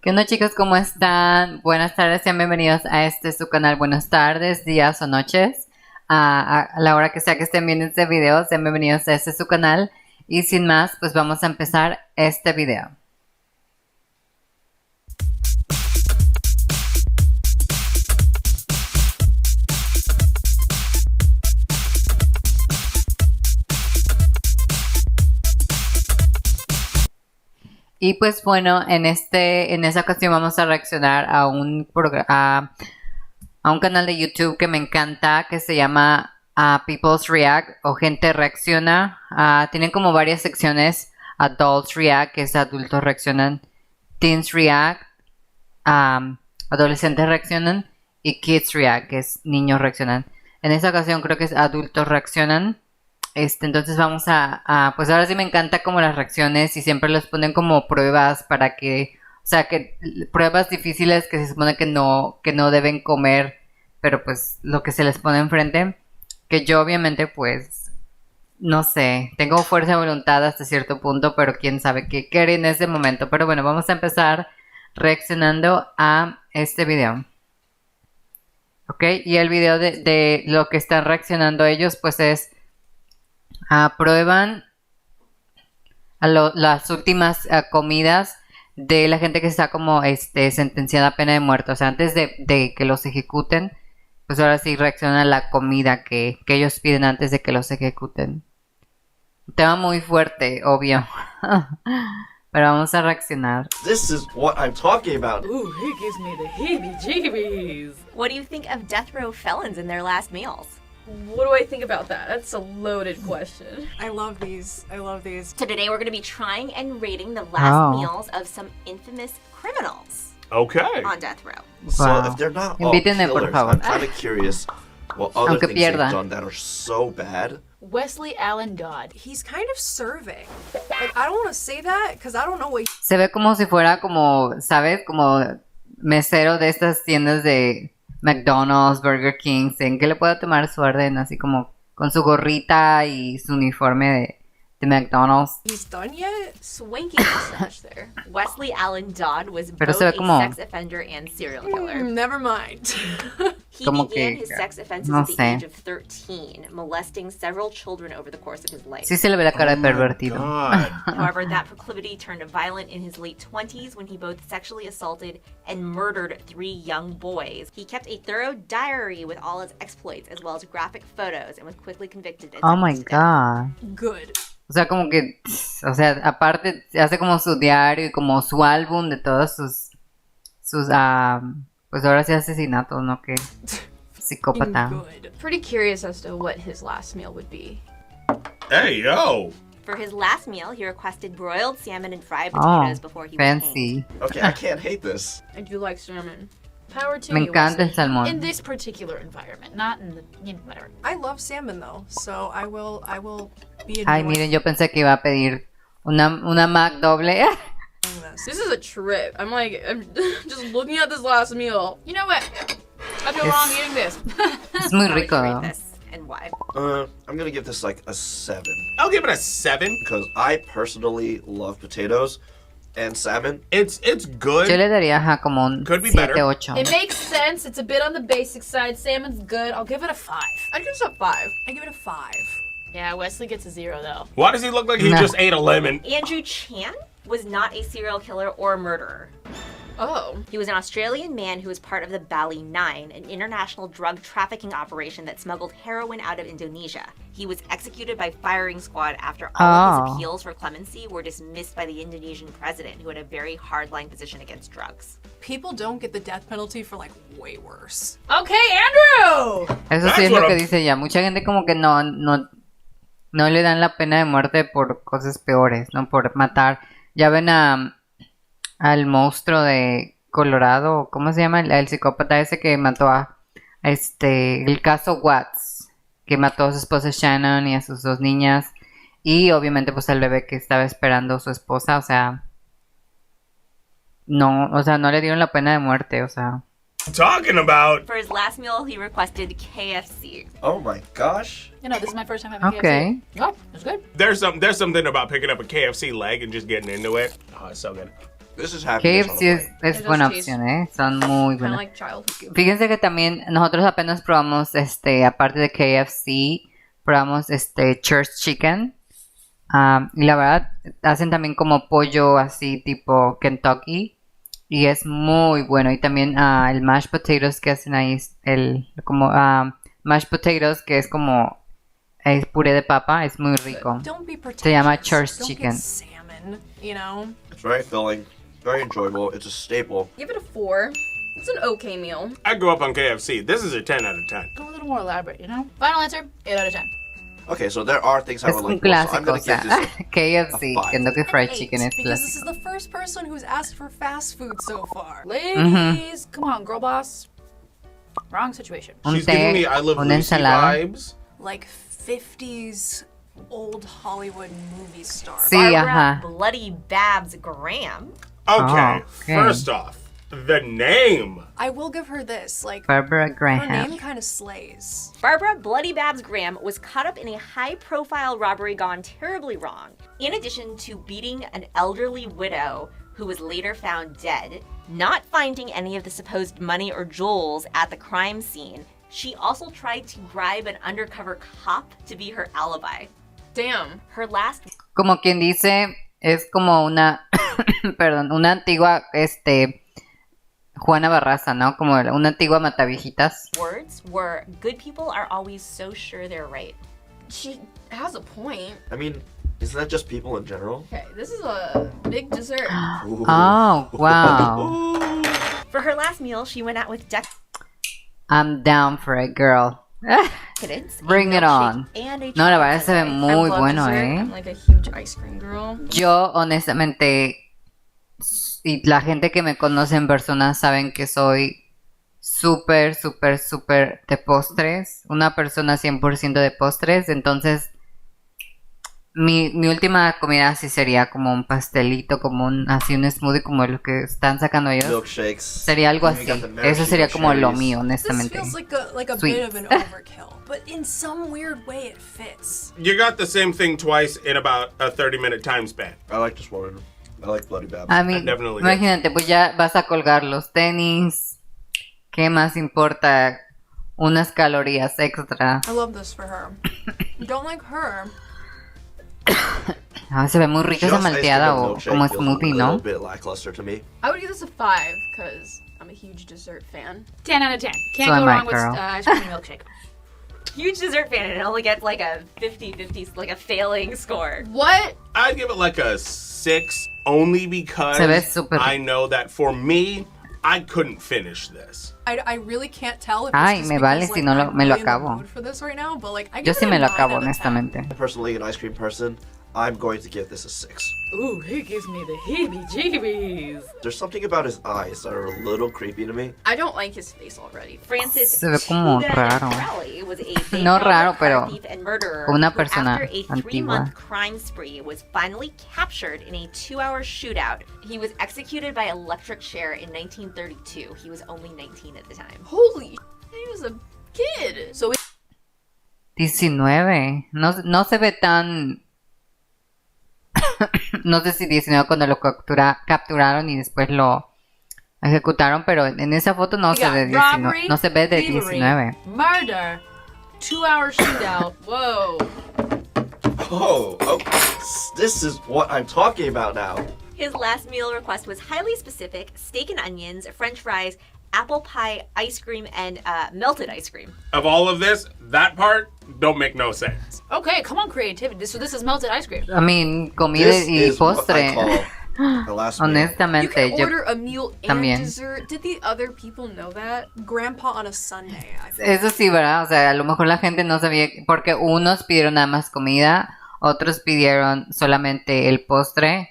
¿Qué onda, chicos? ¿Cómo están? Buenas tardes, sean bienvenidos a su canal. Buenas tardes, días o noches. A la hora que sea que estén viendo este video, sean bienvenidos a su canal. Y sin más, pues vamos a empezar este video. Y pues bueno, en esta ocasión vamos a reaccionar a un canal de YouTube que me encanta, que se llama People's React o Gente Reacciona. Tienen como varias secciones: Adults React, que es adultos reaccionan; Teens React, adolescentes reaccionan; y Kids React, que es niños reaccionan. En esta ocasión creo que es adultos reaccionan. Entonces vamos pues ahora sí me encanta como las reacciones y siempre les ponen como pruebas para que, o sea, que pruebas difíciles que se supone que no deben comer, pero pues lo que se les pone enfrente, que yo obviamente pues, no sé, tengo fuerza de voluntad hasta cierto punto, pero quién sabe qué haré en ese momento. Pero bueno, vamos a empezar reaccionando a este video. Ok, y el video de lo que están reaccionando ellos pues es... prueban las últimas comidas de la gente que está como sentenciada a pena de muerte. O sea, antes de que los ejecuten, pues ahora sí reaccionan a la comida que ellos piden antes de que los ejecuten. Un tema muy fuerte, obvio. Pero vamos a reaccionar. This is what I'm talking about. Ooh, he gives me the heebie-jeebies. What do you think of death row felons in their last meals? What do I think about that? That's a loaded question. I love these. So today we're going to be trying and rating the last meals of some infamous criminals. Okay. On death row. So Wow. if they're not all Invítenme, por killers, favor. I'm kind of curious what other Aunque things they've pierda. done that are so bad. Wesley Allen Dodd. He's kind of serving. Like, I don't want to say that because I don't know what Se ve como si fuera como, ¿sabes? Como mesero de estas tiendas de McDonald's, Burger King, en que le pueda tomar su orden así como con su gorrita y su uniforme de McDonald's. he's done yet. Swanky mustache there. Wesley Allen Dodd was Pero both se ve a como- sex offender and serial killer. Never mind. He Como began que- his sex offenses no at the sé. age of 13, molesting several children over the course of his life. Sí se le ve la cara de pervertido. God. However, that proclivity turned violent in his late 20s when he both sexually assaulted and murdered 3 young boys. He kept a thorough diary with all his exploits, as well as graphic photos, and was quickly convicted and Oh my sentenced to death. god. Good. O sea, como que, o sea, aparte hace como su diario y como su álbum de todos sus pues ahora sí asesinatos, ¿no? Que psicópata. Good. Pretty curious as to what his last meal would be. Hey, yo. For his last meal, he requested broiled salmon and fried Oh, potatoes before he was hanged. fancy. Okay, I can't hate this. I do like salmon. Power to Me you, encanta el Wesley. salmón. In this particular environment, not in the, whatever. I love salmon though, so I will be Ay, enjoying miren, yo pensé que iba a pedir una Mac doble. this. This is a trip. I'm just looking at this last meal. You know what? I feel wrong eating this. Es muy How would you rico. rate this, and why? I'm gonna give this like a 7 I'll give it a 7. because I personally love potatoes and salmon. It's good. Yo le daría como un Could be 7, better. 8. It makes sense. It's a bit on the basic side. Salmon's good. I'll give it a 5. I'd give it a 5. I give it a 5. Yeah, Wesley gets a 0 though. Why does he look like he Nah. just ate a lemon? Andrew Chan was not a serial killer or murderer. Oh. He was an Australian man who was part of the Bali Nine, an international drug trafficking operation that smuggled heroin out of Indonesia. He was executed by firing squad after all of Oh. his appeals for clemency were dismissed by the Indonesian president, who had a very hardline position against drugs. People don't get the death penalty for like way worse. Okay, Andrew! Eso That's sí es lo what que I'm- dice ella. Mucha gente como que no le dan la pena de muerte por cosas peores, ¿no? Por matar. Ya ven al monstruo de Colorado, ¿cómo se llama? El psicópata ese que mató el caso Watts, que mató a su esposa Shannon y a sus 2 niñas, y obviamente pues al bebé que estaba esperando su esposa. O sea, no le dieron la pena de muerte, o sea. Talking about. For his last meal, he requested KFC. Oh my gosh. You know, this is my first time having Okay. KFC. Oh, it's good. There's something about picking up a KFC leg and just getting into it. Oh, it's so good. This is happiness on a KFC plate. es buena taste opción, ¿eh? Son muy Kind of buenas. like child. Fíjense que también nosotros apenas probamos, aparte de KFC, probamos Church Chicken. Y la verdad, hacen también como pollo así tipo Kentucky. Y es muy bueno. Y también el mashed potatoes que hacen ahí, mashed potatoes que es como puré de papa, es muy rico. Don't be pretentious. Se llama church Don't chicken. Get salmon, you know? It's very filling, very enjoyable. It's a staple. Give it a 4. It's an okay meal. I grew up on KFC. This is a 10 out of 10. Go a little more elaborate, you know? Final answer, 8 out of 10. Okay, so there are things I Es would un like more, so I'm clásico, gonna o sea, give this KFC, a 5. Kentucky Fried Eight, Chicken es because this is clásico. the first person who's asked for fast food so far. Ladies, come on, girl boss. Wrong situation. Un She's giving té, me I Love una Lucy ensalada. vibes. Like 50s old Hollywood movie star. Sí, Barbara ajá. Bloody Babs Graham. Okay, okay. first off, the name. I will give her this. Like, Barbara her Graham. name kind of slays. Barbara Bloody Babs Graham was caught up in a high-profile robbery gone terribly wrong. In addition to beating an elderly widow who was later found dead, not finding any of the supposed money or jewels at the crime scene, she also tried to bribe an undercover cop to be her alibi. Damn. Her last Como quien dice, es como una, perdón, una antigua, Juana Barraza, ¿no? Como una antigua mataviejitas. words were, "Good people are always so sure they're right." She has a point. I mean, isn't that just people in general? Okay, this is a big dessert. Ooh. Oh, wow. For her last meal, she went out with I'm down for it, girl. decadence, a Bring it milkshake, on. and a No, la chocolate verdad se ve sundae. muy I love bueno, dessert. ¿eh? I'm like a huge ice cream girl. Yo, honestamente, y la gente que me conoce en persona saben que soy súper, súper, súper de postres. Una persona 100% de postres. Entonces, mi última comida sí sería como un pastelito, como así un smoothie como lo que están sacando ellos. Milkshakes. Sería algo And así. you got the Eso maraschino sería como lo cherries. mío, This honestamente. feels like a Sweet. bit of an overkill, but in some weird way it fits. You got the same thing twice in about a 30-minute time span. I like this one. I like Bloody Babs. A mí, definitely imagínate, pues ya vas a colgar los tenis. ¿Qué más importa? Unas calorías extra. I love this for her. Don't like her. Ah, se ve muy rica esa Just ice malteada cream and o milkshake como feels smoothie, a ¿no? little bit lackluster to me. I would give this a 5 because I'm a huge dessert fan. 10 out of 10. Can't So am go I, wrong with girl. ice cream and milkshake. Huge dessert fan, and it only gets like a 50-50, like a failing score. What? I'd give it like a 6 only because Se ve súper I know that for me, I couldn't finish this. I really can't tell if Ay, it's just me because, vale like, si no I'm me lo really in the acabo. mood for this right now, but like I Yo give sí it me a lo 9 acabo, out of 10. honestamente. Personally, an ice cream person, I'm going to give this a 6. Ooh, he gives me the heebie-jeebies. There's something about his eyes that are a little creepy to me. I don't like his face already. Francis Se ve como Tuga raro. Crowley was a No Baytown raro, car pero thief and murderer una who, persona after a antigua. 3-month crime spree, was finally captured in a 2-hour shootout. He was executed by electric chair in 1932. He was only 19 at the time. Holy shit, he was a kid. So 19. No se ve tan... no sé si 19 cuando lo capturaron y después lo ejecutaron, pero en esa foto no We se got ve 19. robbery, No se ve de thievery, 19. murder, 2-hour shootout. whoa. Oh, this is what I'm talking about now. His last meal request was highly specific: steak and onions, french fries, apple pie, ice cream, and melted ice cream. Of all of this, that part don't make no sense. Okay, come on, creativity. So this is melted ice cream. I mean, comida This y is what I postre. call the last meal. You Honestamente, can yo... order a meal and también. dessert. Did the other people know that? Grandpa on a Sunday. I think. Eso sí, ¿verdad? O sea, a lo mejor la gente no sabía, porque unos pidieron nada más comida, otros pidieron solamente el postre,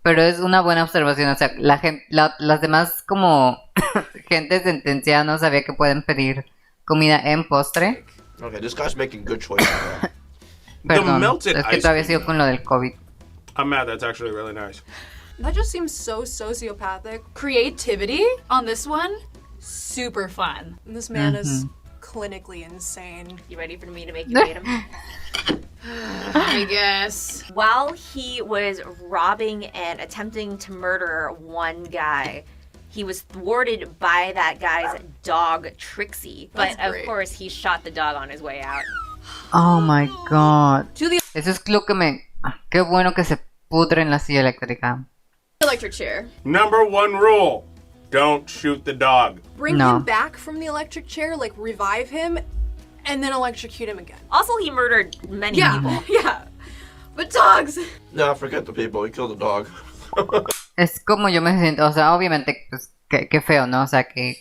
pero es una buena observación, o sea, la gente, las demás como gente sentenciada no sabía que pueden pedir comida en postre. Okay, this guy's making good choices. Perdón, melted es que ice todavía cream, sigo con lo del COVID. I'm mad. That's actually really nice. That just seems so sociopathic. Creativity on this one, super fun. This man is clinically insane. You ready for me to make you rate him? I guess. While he was robbing and attempting to murder one guy, he was thwarted by that guy's dog, Trixie. But That's of great. course, he shot the dog on his way out. Oh my god. To the Eso es lo que me... Qué bueno que se pudre en la silla eléctrica. electric chair. Number one rule: don't shoot the dog. Bring No. him back from the electric chair, like revive him, and then electrocute him again. Also, he murdered many Yeah, people. yeah. But dogs. Nah, forget the people. He killed the dog. Es como yo me siento, o sea, obviamente, pues, qué feo, ¿no? O sea, que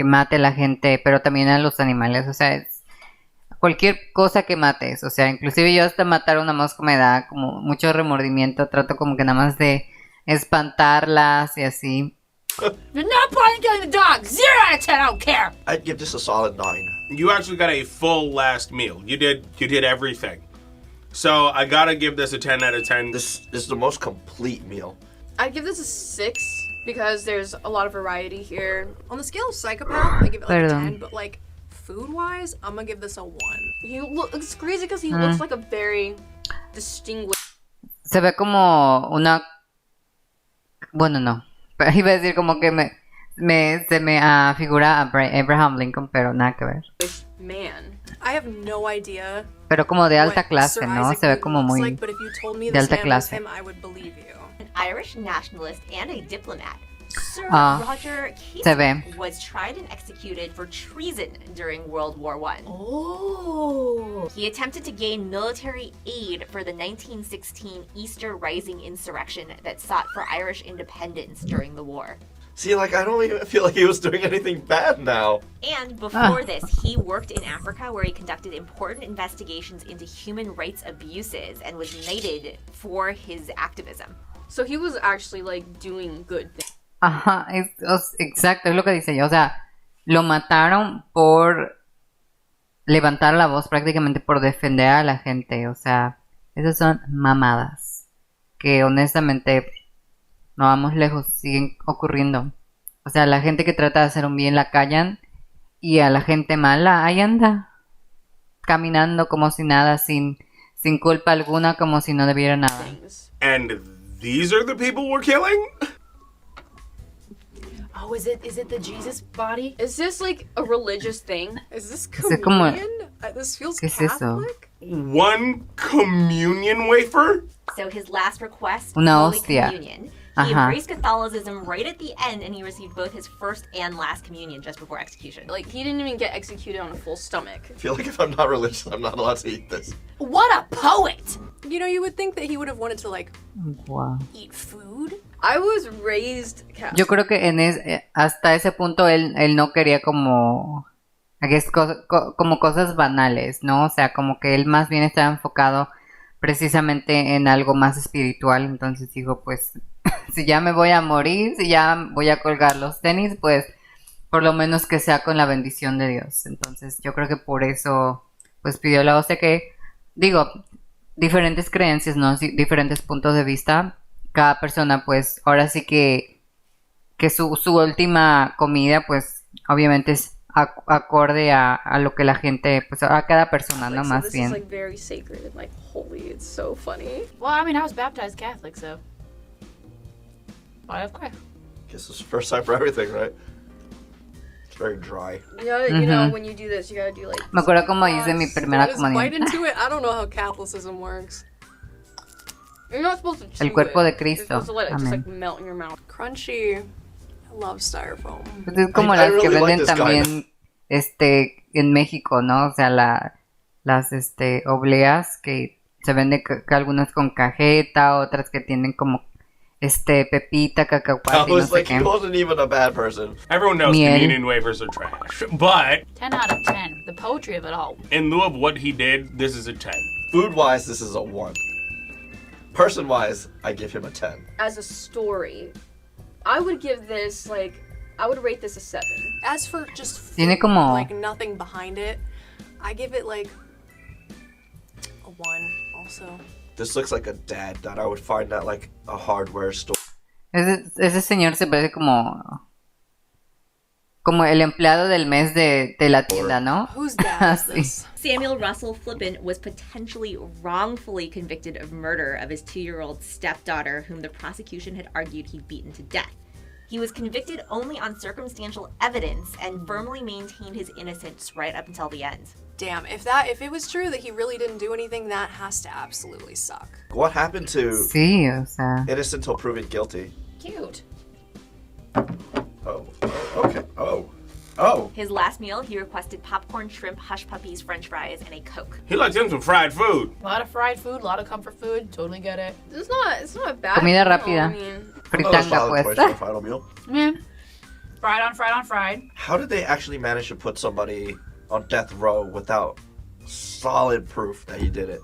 mate a la gente, pero también a los animales, o sea, es cualquier cosa que mates, o sea, inclusive yo hasta matar a una mosca me da como mucho remordimiento, trato como que nada más de espantarlas y así. There's no point in killing the dog. 0 out of 10, I don't care. I'd give this a solid 9. You actually got a full last meal. You did everything. So I gotta give this a 10 out of 10. This is the most complete meal. I'd give this a 6 because there's a lot of variety here. On the scale of psychopath, I give it like a Perdón. 10, but like food-wise, I'm gonna give this a 1. It's crazy because he looks like a very distinguished. Se ve como una... Bueno, no. Pero iba a decir como que se me figura a Abraham Lincoln, pero nada que ver. Man. I have no idea Pero como de alta what clase, Sir ¿no? Isaac Se ve Newton como looks muy... like, but if you told me de this alta man was clase. him, I would believe you. An Irish nationalist and a diplomat. Sir Ah, Roger se ve. Casey was tried and executed for treason during World War I. Oh. He attempted to gain military aid for the 1916 Easter Rising insurrection that sought for Irish independence during the war. See, like, I don't even feel like he was doing anything bad now. And before this, he worked in Africa where he conducted important investigations into human rights abuses and was knighted for his activism. So he was actually like doing good things. Ajá, exacto, es lo que dice yo. O sea, lo mataron por levantar la voz, prácticamente por defender a la gente. O sea, esas son mamadas que honestamente no vamos lejos, siguen ocurriendo. O sea, la gente que trata de hacer un bien la callan y a la gente mala ahí anda, caminando como si nada, sin culpa alguna, como si no debiera nada. And these are the people we're killing? Oh, is it the Jesus body? Is this like a religious thing? Is this Es como- communion? This feels ¿Qué es eso? Catholic. One communion wafer? So his last request, Una Holy hostia. Communion. He Ajá. embraced Catholicism right at the end, and he received both his first and last communion just before execution. Like he didn't even get executed on a full stomach. I feel like if I'm not religious, I'm not allowed to eat this. What a poet! You know, you would think that he would have wanted to like Wow. eat food. I was raised Catholic. Yo creo que hasta ese punto él no quería como como cosas banales, ¿no? O sea, como que él más bien estaba enfocado precisamente en algo más espiritual. Entonces dijo, pues, si ya me voy a morir, si ya voy a colgar los tenis, pues, por lo menos que sea con la bendición de Dios. Entonces yo creo que por eso, pues, pidió la hostia que, digo, diferentes creencias, ¿no? Sí, diferentes puntos de vista. Cada persona, pues, ahora sí que su última comida, pues, obviamente es acorde a lo que la gente, pues, a cada persona, ¿no? Like, so Más this bien. is like very sacred and like holy. It's so funny. Well, I mean, I was baptized Catholic, so. Why, of course. Guess it's the first time for everything, right? It's very dry. You know, when you do this, you gotta do like. Me acuerdo como hice mi primera Just bite comunión. into it. I don't know how Catholicism works. You're not supposed to chew El cuerpo it. de You're Cristo. supposed to let it just Amén. like melt in your mouth. Crunchy. I love styrofoam. Pues es como I las really que like venden this kind. también, en México, ¿no? O sea, las, obleas que se venden que algunas con cajeta, otras que tienen como, pepita, I cacahuate y no was sé like, qué. he wasn't even a bad person. Everyone knows Miel. communion wafers are trash. But 10 out of 10. The poetry of it all. in lieu of what he did, this is a 10. Food-wise, this is a 1. Person-wise, I give him a 10. As a story, I would give this like I would rate this a 7. As for just food, Tiene como- like nothing behind it, I give it like a 1 also. This looks like a dad that I would find at like a hardware store. Ese señor se parece como como el empleado del mes de la tienda, ¿no? Whose dad is Sí. this? Samuel Russell Flippin was potentially wrongfully convicted of murder of his 2-year-old stepdaughter, whom the prosecution had argued he'd beaten to death. He was convicted only on circumstantial evidence and firmly maintained his innocence right up until the end. Damn, if it was true that he really didn't do anything, that has to absolutely suck. What happened to Sí, o sea. innocent till proven guilty? Cute. Oh, okay. Oh. His last meal, he requested popcorn, shrimp, hush puppies, french fries, and a Coke. He likes him some fried food. A lot of fried food, a lot of comfort food. Totally get it. It's not a bad Comida meal, rápida. I mean, Fritanga, solid pues. choice for a final meal. Man. Fried on fried on fried. How did they actually manage to put somebody on death row without solid proof that he did it?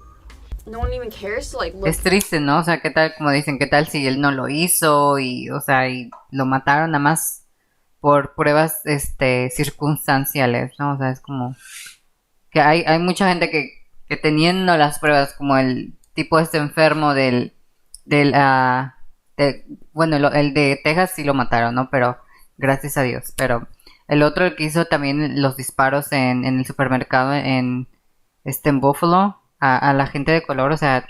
no one even cares to like look. Es triste, ¿no? O sea, ¿qué tal, como dicen, qué tal si él no lo hizo y, o sea, y lo mataron nada más por pruebas, circunstanciales, ¿no? O sea, es como que hay mucha gente que teniendo las pruebas, como el tipo enfermo bueno, el de Texas sí lo mataron, ¿no? Pero, gracias a Dios, pero el otro, el que hizo también los disparos en el supermercado en Buffalo, a la gente de color, o sea,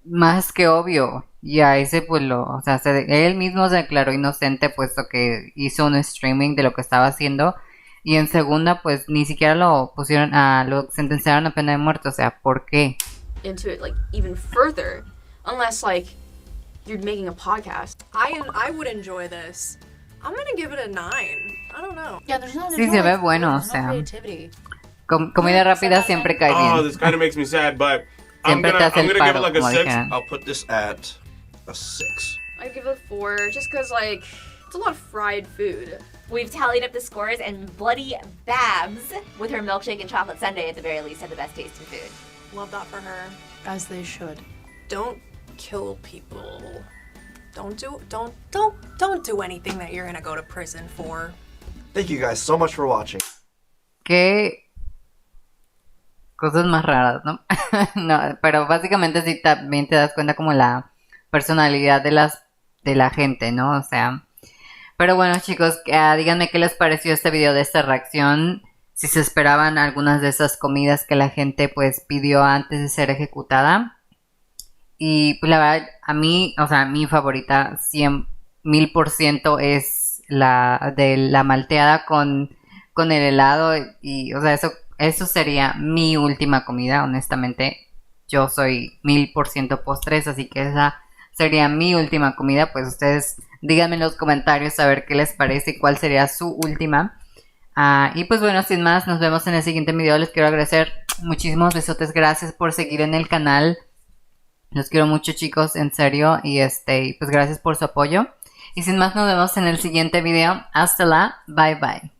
más que obvio. Y a ese, pues, o sea, él mismo se declaró inocente, puesto que hizo un streaming de lo que estaba haciendo. Y en segunda, pues, ni siquiera lo lo sentenciaron a pena de muerte. O sea, ¿por qué? into it like even further, unless like you're making a podcast. I would enjoy this. I'm gonna give it a 9. I don't know. Yeah, there's no. Sí, se ve bueno, o there's no sea. creativity. Comida rápida siempre cae Oh, bien. this kind of makes me sad, but I'm Siempre te gonna hace el give paro, it like a como 6. dijeron. I'll put this at a 6. I give it a 4 just because like it's a lot of fried food. We've tallied up the scores, and Bloody Babs, with her milkshake and chocolate sundae at the very least, had the best tasting food. Love that for her. As they should. Don't kill people. Don't do anything that you're gonna go to prison for. Thank you guys so much for watching. Qué cosas más raras, ¿no? No, pero básicamente sí también te das cuenta como la personalidad de la gente, ¿no? O sea, pero bueno, chicos, díganme qué les pareció este video de esta reacción, si se esperaban algunas de esas comidas que la gente pues pidió antes de ser ejecutada. Y pues la verdad, a mí, o sea, mi favorita 100,000% es la de la malteada con el helado. Y, o sea, eso sería mi última comida, honestamente. Yo soy 1000% postres, así que esa sería mi última comida. Pues ustedes díganme en los comentarios a ver qué les parece y cuál sería su última. Y pues bueno, sin más, nos vemos en el siguiente video. Les quiero agradecer muchísimos besotes. Gracias por seguir en el canal. Los quiero mucho, chicos, en serio. Y pues gracias por su apoyo. Y sin más, nos vemos en el siguiente video. Hasta la, bye bye.